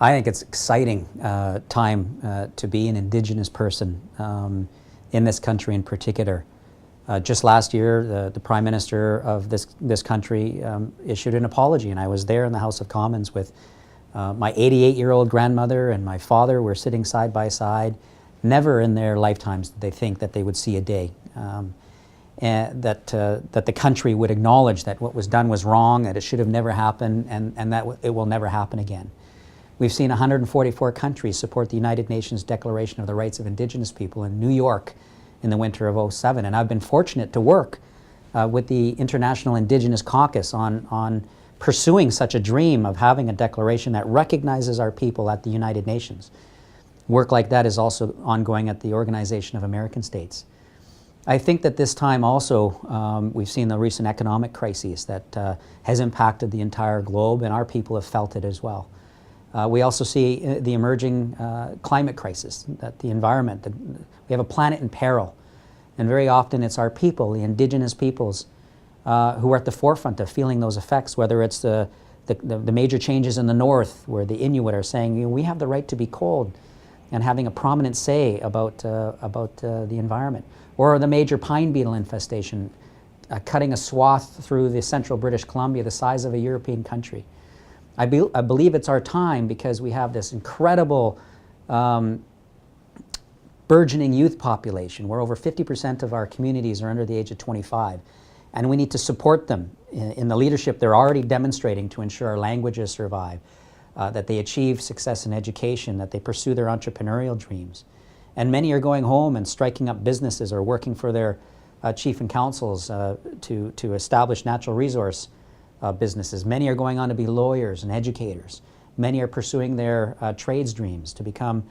I think it's exciting time to be an Indigenous person in this country in particular. Just last year, the Prime Minister of this country issued an apology, and I was there in the House of Commons with my 88-year-old grandmother and my father. Were sitting side by side. Never in their lifetimes did they think that they would see a day, and that the country would acknowledge that what was done was wrong, that it should have never happened, and that it will never happen again. We've seen 144 countries support the United Nations Declaration of the Rights of Indigenous People in New York in the winter of '07, and I've been fortunate to work with the International Indigenous Caucus on pursuing such a dream of having a declaration that recognizes our people at the United Nations. Work like that is also ongoing at the Organization of American States. I think that this time also we've seen the recent economic crisis that has impacted the entire globe, and our people have felt it as well. We also see the emerging climate crisis, that the environment, that we have a planet in peril. And very often it's our people, the Indigenous peoples, who are at the forefront of feeling those effects, whether it's the major changes in the north, where the Inuit are saying, you know, we have the right to be cold, and having a prominent say about the environment. Or the major pine beetle infestation, cutting a swath through the central British Columbia the size of a European country. I believe it's our time, because we have this incredible burgeoning youth population, where over 50% of our communities are under the age of 25. And we need to support them in the leadership they're already demonstrating to ensure our languages survive, that they achieve success in education, that they pursue their entrepreneurial dreams. And many are going home and striking up businesses or working for their chief and councils to establish natural resource businesses. Many are going on to be lawyers and educators. Many are pursuing their trades dreams to become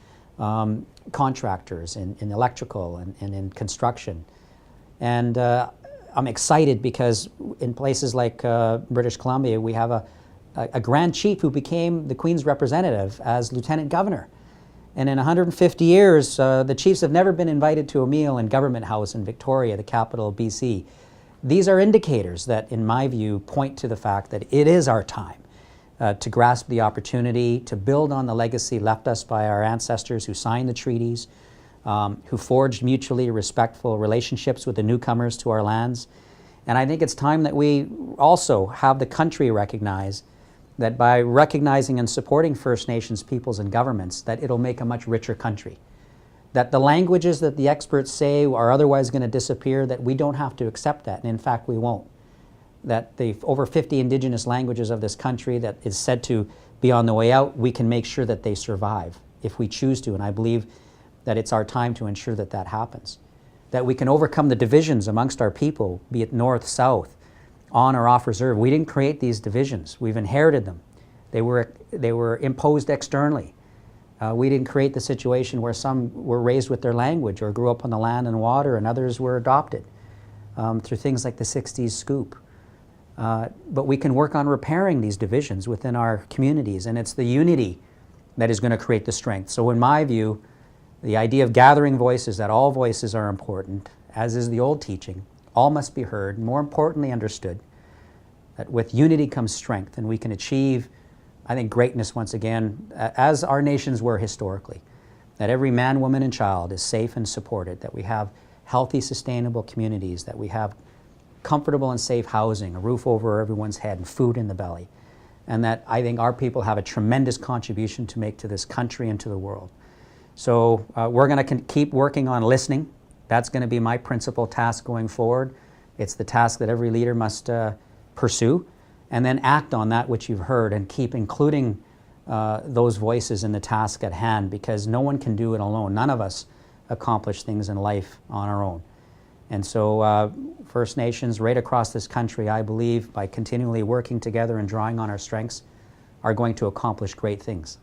contractors in electrical and in construction. And I'm excited because in places like British Columbia, we have a Grand Chief who became the Queen's representative as Lieutenant Governor. And in 150 years, the chiefs have never been invited to a meal in Government House in Victoria, the capital of BC. These are indicators that, in my view, point to the fact that it is our time to grasp the opportunity to build on the legacy left us by our ancestors who signed the treaties, who forged mutually respectful relationships with the newcomers to our lands. And I think it's time that we also have the country recognize that by recognizing and supporting First Nations peoples and governments, that it'll make a much richer country. That the languages that the experts say are otherwise going to disappear, that we don't have to accept that, and in fact we won't. That the over 50 Indigenous languages of this country that is said to be on the way out, we can make sure that they survive if we choose to, and I believe that it's our time to ensure that that happens. That we can overcome the divisions amongst our people, be it north, south, on or off reserve. We didn't create these divisions, we've inherited them. They were imposed externally. We didn't create the situation where some were raised with their language or grew up on the land and water, and others were adopted through things like the 60s scoop. But we can work on repairing these divisions within our communities, and it's the unity that is going to create the strength. So in my view, the idea of gathering voices, that all voices are important, as is the old teaching, all must be heard, more importantly understood, that with unity comes strength, and we can achieve, I think, greatness once again, as our nations were historically. That every man, woman, and child is safe and supported, that we have healthy, sustainable communities, that we have comfortable and safe housing, a roof over everyone's head, and food in the belly. And that I think our people have a tremendous contribution to make to this country and to the world. So we're going to keep working on listening. That's going to be my principal task going forward. It's the task that every leader must pursue, and then act on that which you've heard, and keep including those voices in the task at hand, because no one can do it alone. None of us accomplish things in life on our own. And so First Nations right across this country, I believe, by continually working together and drawing on our strengths, are going to accomplish great things.